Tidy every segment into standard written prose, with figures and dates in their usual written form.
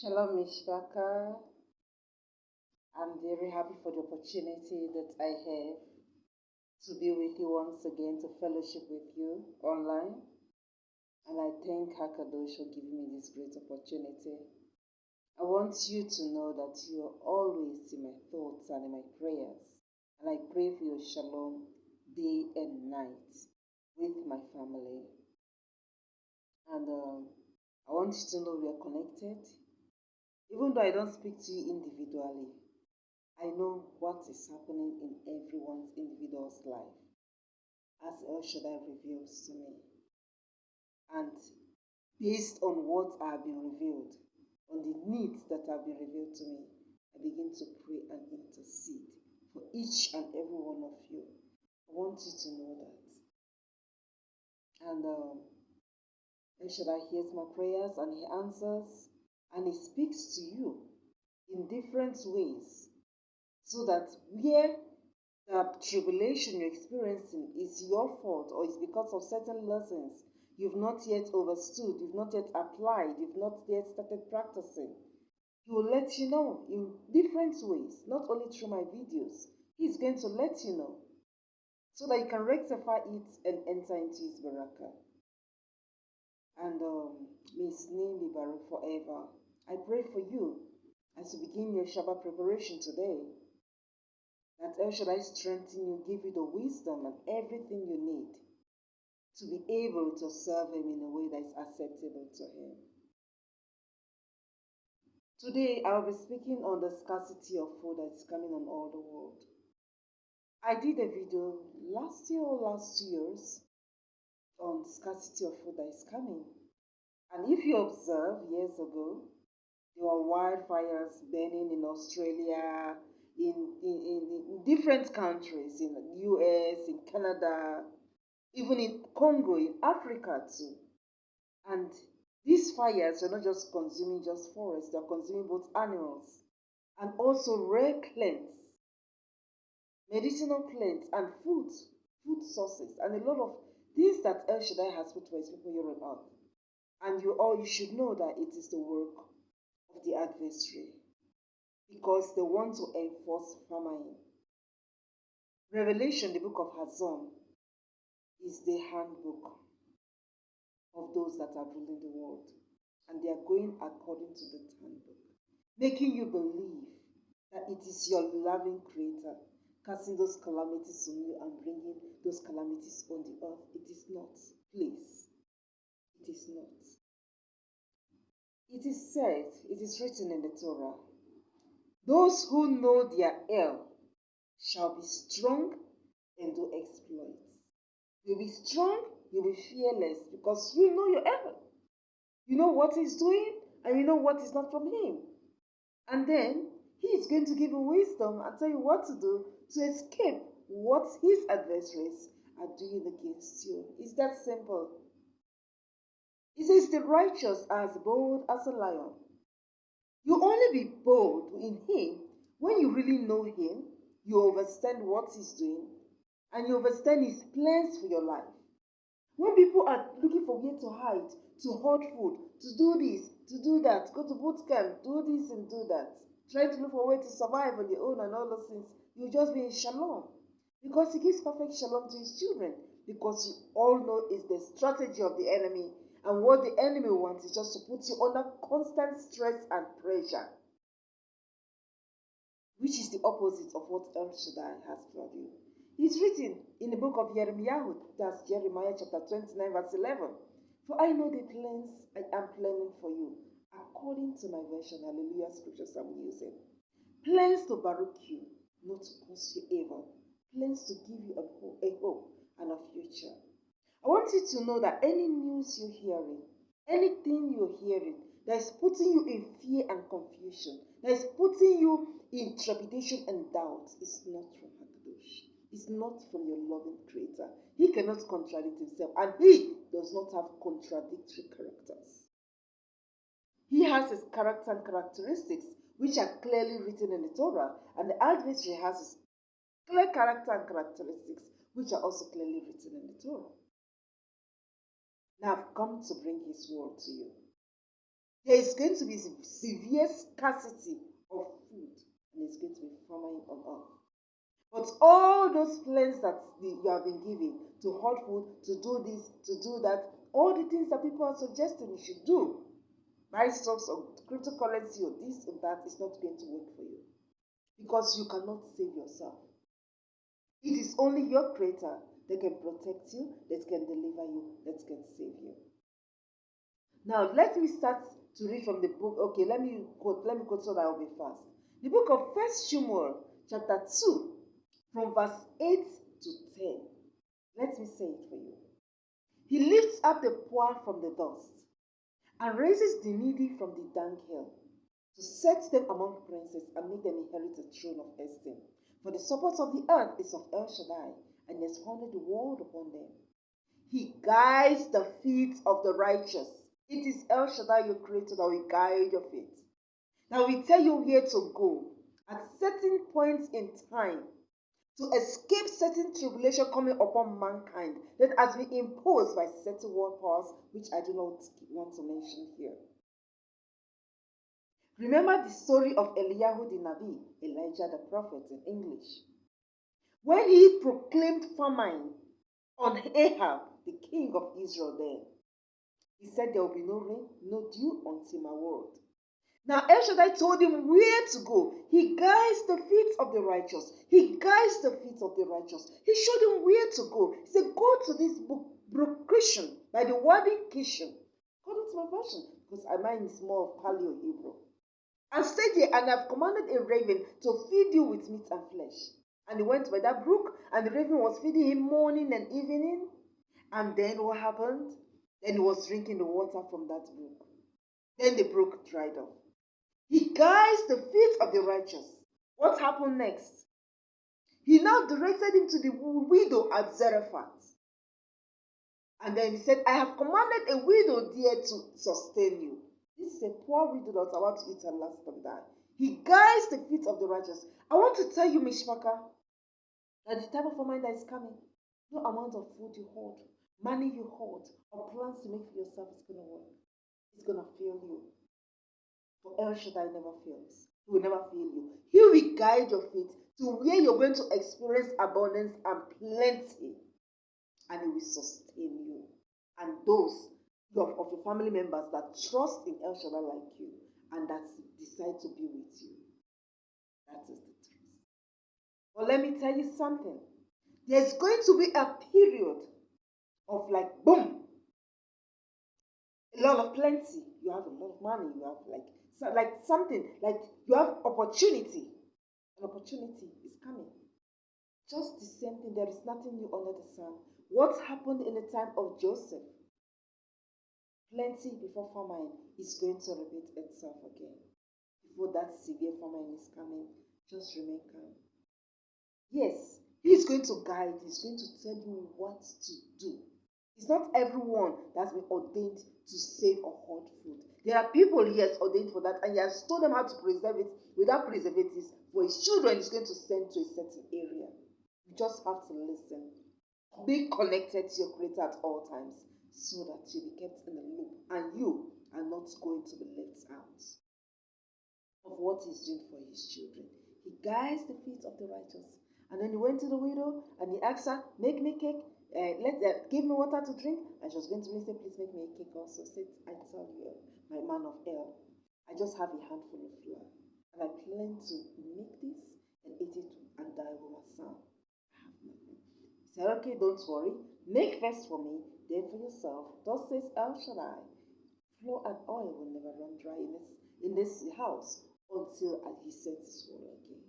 Shalom, Mishpaka. I'm very happy for the opportunity that I have to be with you once again, to fellowship with you online. And I thank Hakadosh for giving me this great opportunity. I want you to know that you are always in my thoughts and in my prayers. And I pray for your shalom day and night with my family. And I want you to know we are connected. Even though I don't speak to you individually, I know what is happening in everyone's individual's life as El Shaddai reveals to me. And based on what have been revealed, on the needs that have been revealed to me, I begin to pray and intercede for each and every one of you. I want you to know that. And El Shaddai hears my prayers and he answers and he speaks to you in different ways, so that where the tribulation you're experiencing is your fault or is because of certain lessons you've not yet understood, you've not yet applied, you've not yet started practicing, he will let you know in different ways, not only through my videos. He's going to let you know so that you can rectify it and enter into his barakah. And may his name be baraked forever. I pray for you as you begin your Shabbat preparation today, that El Shaddai strengthen you, give you the wisdom and everything you need to be able to serve him in a way that is acceptable to him. Today, I'll be speaking on the scarcity of food that is coming on all the world. I did a video last year or last 2 years on scarcity of food that is coming. And if you observe, years ago, there were wildfires burning in Australia, in different countries, in the US, in Canada, even in Congo, in Africa too. And these fires are not just consuming just forests, they're consuming both animals and also rare plants, medicinal plants, and food sources, and a lot of things that El Shaddai has put for his people here on earth. And you should know that it is the work of the adversary, because they want to enforce famine. Revelation, the book of Hazon, is the handbook of those that are ruling the world. And they are going according to the handbook, making you believe that it is your loving creator casting those calamities on you and bringing those calamities on the earth. It is not. Please. It is not. It is said, it is written in the Torah, those who know their El shall be strong and do exploits. You'll be strong, you'll be fearless, because you know your El. You know what he's doing, and you know what is not from him. And then he is going to give you wisdom and tell you what to do to escape what his adversaries are doing against you. It's that simple. He says the righteous are as bold as a lion. You only be bold in him when you really know him, you understand what he's doing, and you understand his plans for your life. When people are looking for where to hide, to hoard food, to do this, to do that, go to boot camp, do this and do that, trying to look for a way to survive on your own and all those things, you'll just be in shalom. Because he gives perfect shalom to his children. Because you all know it's the strategy of the enemy. And what the enemy wants is just to put you under constant stress and pressure, which is the opposite of what El Shaddai has for you. It's written in the book of Jeremiah, that's Jeremiah chapter 29, verse 11. For I know the plans I am planning for you, according to my version, hallelujah, scriptures I'm using. Plans to baruch you, not to cause you evil. Plans to give you a hope and a future. I want you to know that any news you're hearing, anything you're hearing that is putting you in fear and confusion, that is putting you in trepidation and doubt, is not from Hakadosh. It's not from your loving creator. He cannot contradict himself, and he does not have contradictory characters. He has his character and characteristics, which are clearly written in the Torah, and the adversary has his clear character and characteristics, which are also clearly written in the Torah. Now I've come to bring his word to you. there is going to be severe scarcity of food, and it's going to be famine on earth. But all those plans that you have been given to hold food, to do this, to do that, all the things that people are suggesting you should do, buy stocks or cryptocurrency or this or that, is not going to work for you, because you cannot save yourself. It is only your Creator that can protect you, that can deliver you, that can save you. Now, let me start to read from the book. Okay, let me quote so that I'll be fast. The book of 1 Samuel, chapter 2, from verse 8 to 10. Let me say it for you. He lifts up the poor from the dust and raises the needy from the dunghill, to set them among princes and make them inherit the throne of esteem. For the support of the earth is of El Shaddai, and he has founded the world upon them. He guides the feet of the righteous. It is El Shaddai, your creator, that will guide your feet. Now we tell you where to go at certain points in time to escape certain tribulation coming upon mankind that has been imposed by certain world powers, which I do not want to mention here. Remember the story of Eliyahu the Nabi, Elijah the prophet in English. When he proclaimed famine on Ahab, the king of Israel then, he said there will be no rain, no dew until my word. Now El Shaddai told him where to go. He guides the feet of the righteous. He guides the feet of the righteous. He showed him where to go. He said, go to this book, Brookishon, by the wording Kishon. According to my version, because mine is more of Paleo-Hebrew. And stay there, and I've commanded a raven to feed you with meat and flesh. And he went by that brook, and the raven was feeding him morning and evening. And then what happened? Then he was drinking the water from that brook. Then the brook dried up. He guides the feet of the righteous. What happened next? He now directed him to the widow at Zarephath. And then he said, I have commanded a widow there to sustain you. This is a poor widow that's about to eat her last of that. He guides the feet of the righteous. I want to tell you, Mishpaka, that the type of famine that is coming, no amount of food you hold, money you hold, or plans you make for yourself is going to work. It's going to fail you. For El Shaddai never fails. He will never fail you. He will guide your feet to where you're going to experience abundance and plenty. And he will sustain you. And those of your family members that trust in El Shaddai like you and that decide to be with you. That is the truth. But let me tell you something. There's going to be a period of like boom. A lot of plenty. You have a lot of money. You have like something. Like you have opportunity. An opportunity is coming. Just the same thing. There is nothing new under the sun. What happened in the time of Joseph? Plenty before famine is going to repeat itself again. Before that severe famine is coming, just remain calm. Yes, he's going to guide. He's going to tell you what to do. It's not everyone that's been ordained to save or hoard food. There are people he has ordained for that, and he has told them how to preserve it without preservatives. For his children, he's going to send to a certain area. You just have to listen. Be connected to your Creator at all times, so that you'll be kept in the loop and you are not going to be left out of what he's doing for his children. He guides the feet of the righteous. And then he went to the widow and he asked her, make me cake, give me water to drink. And she was going to say, please make me a cake also. Said, I tell you, my man of El, I just have a handful of flour and I plan to make this and eat it and die with my son. I have nothing. He said, okay, don't worry. Make first for me, then for yourself. Thus says El Shaddai, flour and oil will never run dry in this house until he sends his word again.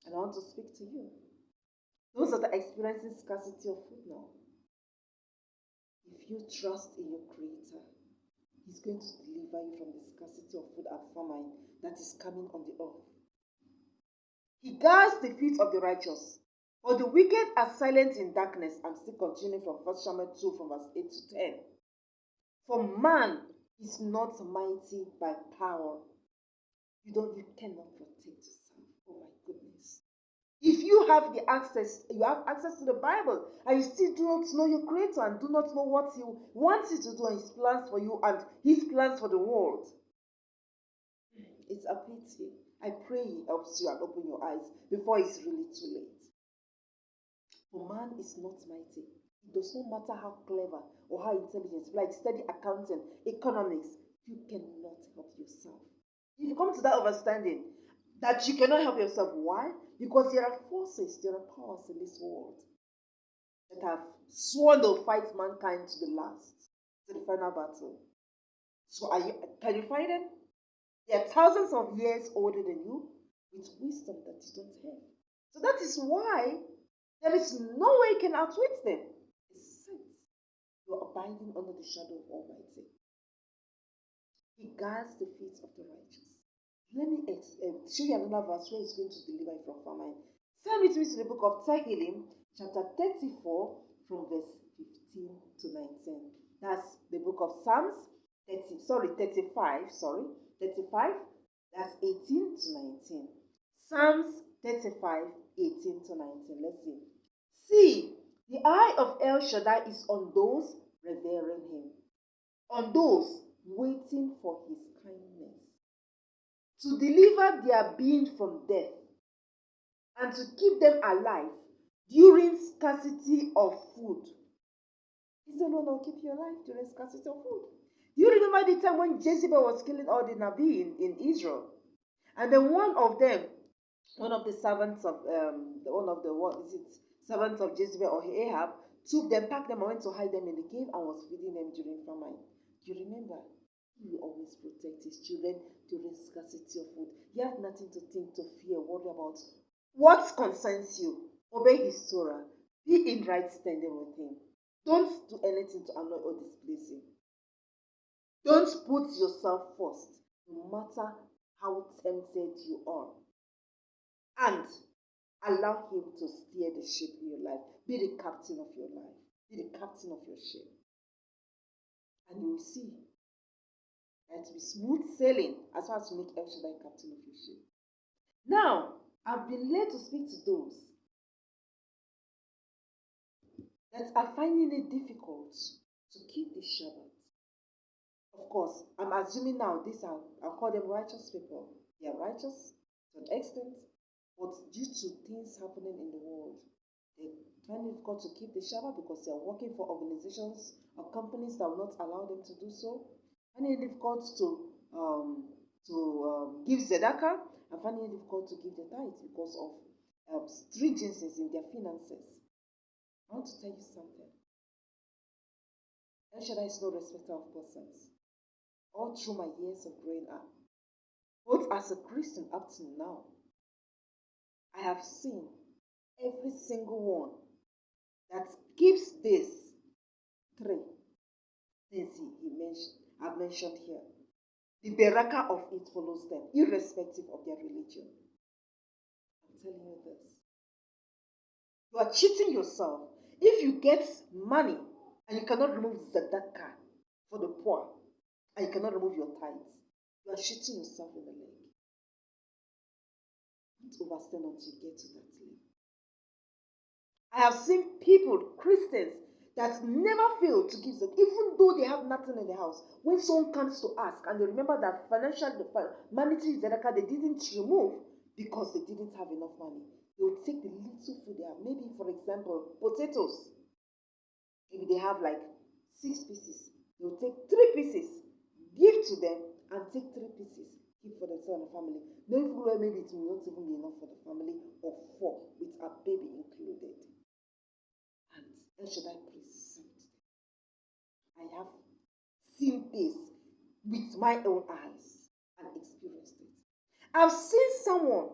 And I want to speak to you. Those that are experiencing scarcity of food now. If you trust in your Creator, he's going to deliver you from the scarcity of food and famine that is coming on the earth. He guards the feet of the righteous. For the wicked are silent in darkness. I'm still continuing from 1 Samuel 2 from verse 8 to 10. For man is not mighty by power. You cannot protect yourself. Oh my goodness. If you have access to the Bible, and you still do not know your Creator and do not know what He wants you to do and His plans for you and His plans for the world, it's a pity. I pray He helps you and open your eyes before it's really too late. For man is not mighty. It does not matter how clever or how intelligent, like study accounting, economics, you cannot help yourself. If you come to that understanding that you cannot help yourself, why? Because there are forces, there are powers in this world that have sworn to fight mankind to the last, to the final battle. So can you fight them? They are thousands of years older than you with wisdom that you don't have. So that is why there is no way you can outwit them except you are abiding under the shadow of Almighty. He guards the feet of the righteous. Let me show you another verse where he's going to deliver you from famine. Turn with me to the book of Tehillim, chapter 34, from verse 15 to 19. That's the book of Psalms 35, 35, that's 18 to 19. Psalms 35, 18 to 19. Let's see. See, the eye of El Shaddai is on those revering him, on those waiting for his kindness, to deliver their being from death, and to keep them alive during scarcity of food. He said, no, keep you alive during scarcity of food. Do you remember the time when Jezebel was killing all the Nabi in Israel? And then one of the servants of servants of Jezebel or Ahab, took them, packed them, and went to hide them in the cave and was feeding them during famine. Do you remember? He will always protect his children during scarcity of food. You have nothing to think, to fear, worry about. What concerns you? Obey his Torah. Be in right standing with him. Don't do anything to annoy or displease him. Don't put yourself first, no matter how tempted you are. And allow him to steer the ship in your life. Be the captain of your life. Be the captain of your ship. And you will see that it will be smooth sailing as far as you make El Shaddai captain of your ship. Now, I've been led to speak to those that are finding it difficult to keep the Shabbat. Of course, I'm assuming now I'll call them righteous people. They are righteous to an extent, but due to things happening in the world, they find it difficult to keep the Shabbat because they are working for organizations or companies that will not allow them to do so. Finding it difficult to give tzedakah, and finding it difficult to give the tithe because of stringencies in their finances. I want to tell you something. El Shaddai is no respecter of persons. All through my years of growing up, both as a Christian up to now, I have seen every single one that keeps this three things I've mentioned here. The beraka of it follows them, irrespective of their religion. I'm telling you this. You are cheating yourself if you get money and you cannot remove tzedakah for the poor, and you cannot remove your tithes. You are shooting yourself in the leg. Don't overstand until you get to that level. I have seen people, Christians, that never fail to give them, even though they have nothing in the house. When someone comes to ask and they remember that monetary tzedakah they didn't remove because they didn't have enough money, they will take the little food they have. Maybe, for example, potatoes. Maybe they have like 6 pieces. They will take 3 pieces, give to them, and take 3 pieces, keep for themselves and the family. Maybe it will not even be enough for the family of 4 with a baby included. And El Shaddai present. I have seen this with my own eyes and experienced it. I've seen someone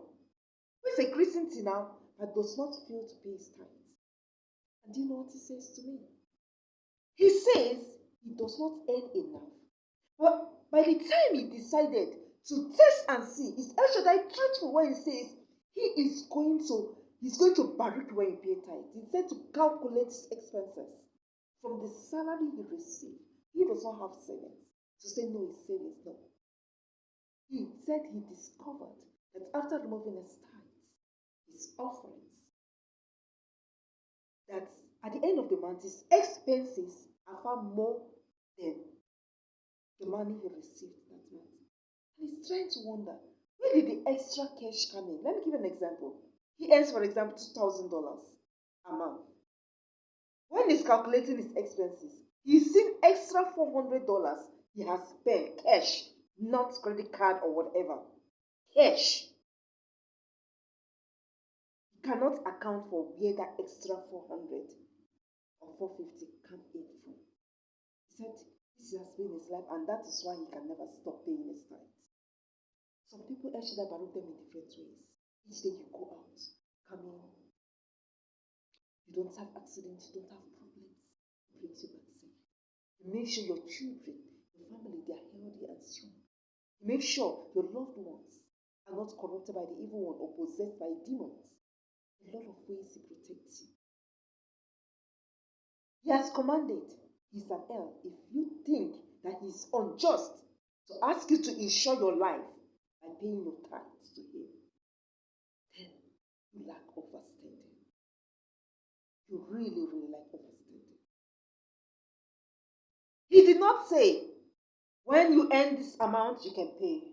who is a Christian till now but does not fail to pay his tithes. And do you know what he says to me? He says he does not earn enough. But by the time he decided to test and see, is El Shaddai truthful when he says he's going to barrack when you pay tithe? He said to calculate his expenses from the salary he received. He does not have savings. To say no, his savings, no. He said he discovered that after removing his tithes, his his offerings. That at the end of the month, his expenses are far more than the money he received that month. And he's trying to wonder, where did the extra cash come in? Let me give an example. He earns, for example, $2,000 a month. When he's calculating his expenses, he's seen extra $400 he has spent cash, not credit card or whatever. Cash. He cannot account for where that extra 400 or 450 come in from. He said this has been his life, and that is why he can never stop paying his tithes. Some people actually baroque them in different ways. Each day you go out, come in, you don't have accidents, you don't have problems. It brings you back safe. You make sure your children, your family, they are healthy and strong. You make sure your loved ones are not corrupted by the evil one or possessed by demons. In a lot of ways he protects you. He has commanded, he's an elf. If you think that he's unjust to ask you to insure your life by paying your tithes to him, then you lack understanding. You really, really lack understanding. He did not say, when you earn this amount, you can pay.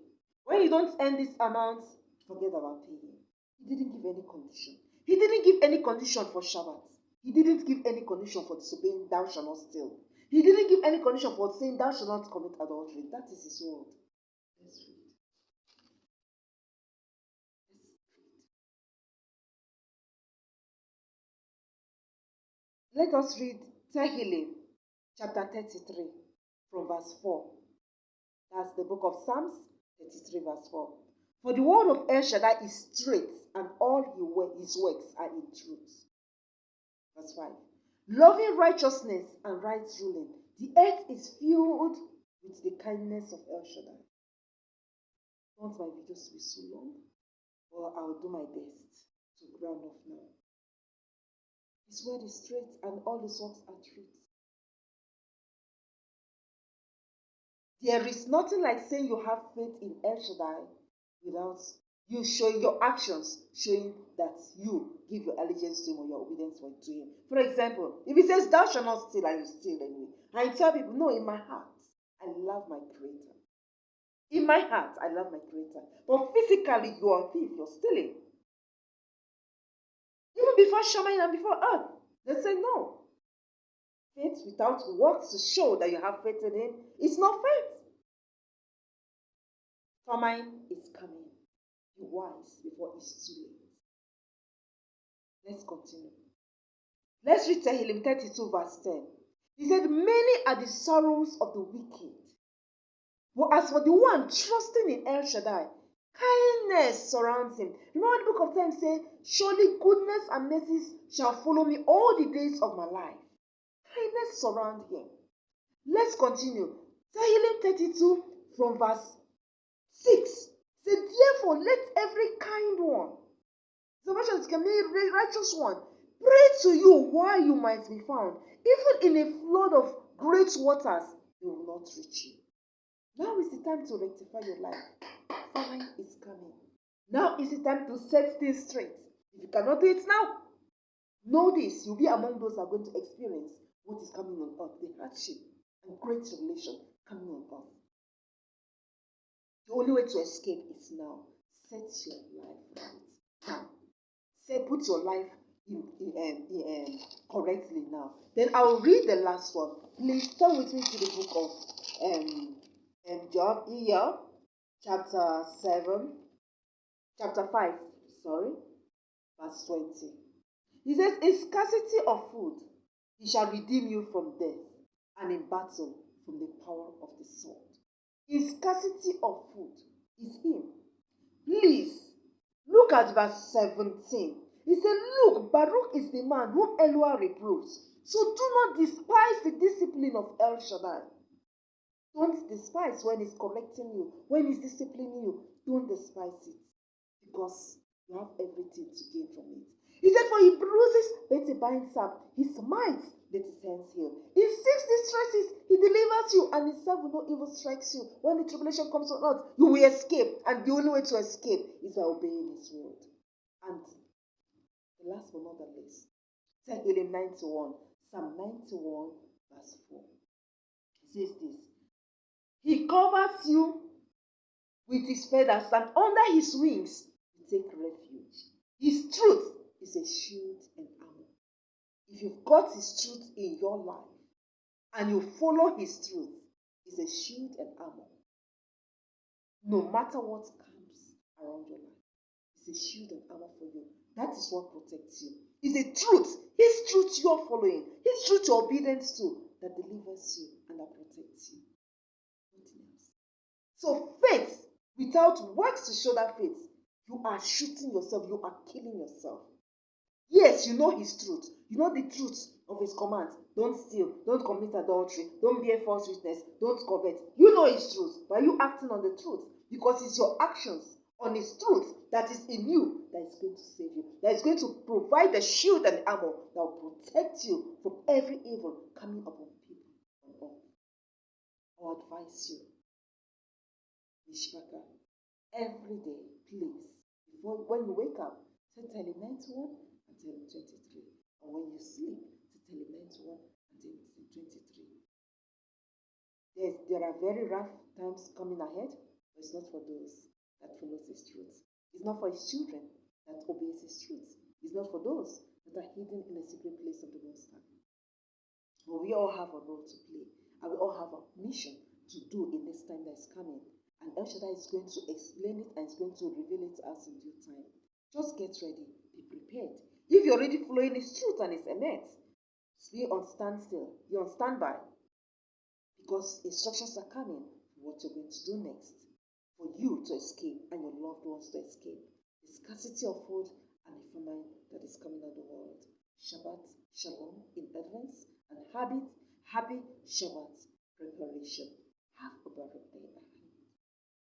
When you don't earn this amount, forget about paying. He didn't give any condition. He didn't give any condition for Shabbat. He didn't give any condition for disobeying, thou shalt not steal. He didn't give any condition for saying, thou shalt not commit adultery. That is his word. Let's read. Let us read Tehillim, chapter 33, from verse 4. That's the book of Psalms, 33, verse 4. For the word of El Shaddai is straight, and all his works are in truth. Verse 5. Loving righteousness and right ruling, the earth is filled with the kindness of El Shaddai. I want my videos to be so long, but I'll do my best to round off now. His word is straight, and all his works are truth. There is nothing like saying you have faith in El Shaddai without you showing your actions, showing that you give your allegiance to him or your obedience to him. For example, if he says, thou shalt not steal, and you steal anyway, I tell people, no, in my heart, I love my Creator. In my heart, I love my Creator. But physically, you are a thief, you're stealing. Even before Shaman and before earth, they say no. Faith without works to show that you have faith in him is not faith. Famine is coming. Be wise before it's too late. Let's continue. Let's read Tehillim 32, verse 10. He said, many are the sorrows of the wicked, but as for the one trusting in El Shaddai, kindness surrounds him. Remember the book of Times says, surely goodness and mercy shall follow me all the days of my life. Kindness surrounds him. Let's continue. Tehillim 32 from verse 6. Say, therefore, let every kind one, righteous one, pray to you while you might be found. Even in a flood of great waters, they will not reach you. Now is the time to rectify your life. Famine is coming. Now is the time to set things straight. If you cannot do it now, know this. You'll be among those who are going to experience what is coming on earth, the hardship and great tribulation coming on earth. The only way to escape is now. Set your life right now. Put your life in correctly now. Then I will read the last one. Please turn with me to the book of Job, chapter 5, verse 20. He says, in scarcity of food, he shall redeem you from death, and in battle from the power of the sword. In scarcity of food is him. Please, look at verse 17. He said, look, Baruch is the man whom Eloah reproves. So do not despise the discipline of El Shaddai. Don't despise when he's correcting you, when he's disciplining you. Don't despise it, because you have everything to gain from it. He said, for he bruises, but he binds up. He smites, but his hands heal. In 6 distresses, he delivers you, and in 7 no evil strikes you. When the tribulation comes on earth, you will escape. And the only way to escape is by obeying his word. And Last but not the least, Tehillim 91, Psalm 91, verse 4. It says this: He covers you with his feathers, and under his wings you take refuge. His truth is a shield and armor. If you've got his truth in your life and you follow his truth, it's a shield and armor. No matter what comes around your life, it's a shield and armor for you. That is what protects you. It's a truth. His truth you're following. His truth you're obedient to that delivers you and that protects you. Nothing else. So faith, without works to show that faith, you are shooting yourself. You are killing yourself. Yes, you know his truth. You know the truth of his commands. Don't steal. Don't commit adultery. Don't bear false witness. Don't covet. You know his truth. But you acting on the truth because it's your actions on his truth that is in you that is going to save you. That is going to provide the shield and armor that will protect you from every evil coming upon people on earth. I advise you, Mishpaka, every day, please, when you wake up, say Tehillim 91 and Tehillim 23. And when you sleep, say Tehillim 91 and Tehillim 23. There are very rough times coming ahead, but it's not for those that follows his truth. It's not for his children that obeys his truth. It's not for those that are hidden in the secret place of the Most High. But we all have a role to play, and we all have a mission to do in this time that is coming. And El Shaddai is going to explain it and is going to reveal it to us in due time. Just get ready, be prepared. If you're already following his truth and his emet, be on standstill, be on standby. Because instructions are coming for what you're going to do next. For you to escape and your loved ones to escape the scarcity of food and the famine that is coming on the world. Shabbat Shalom in advance and happy Shabbat preparation. Have a better day.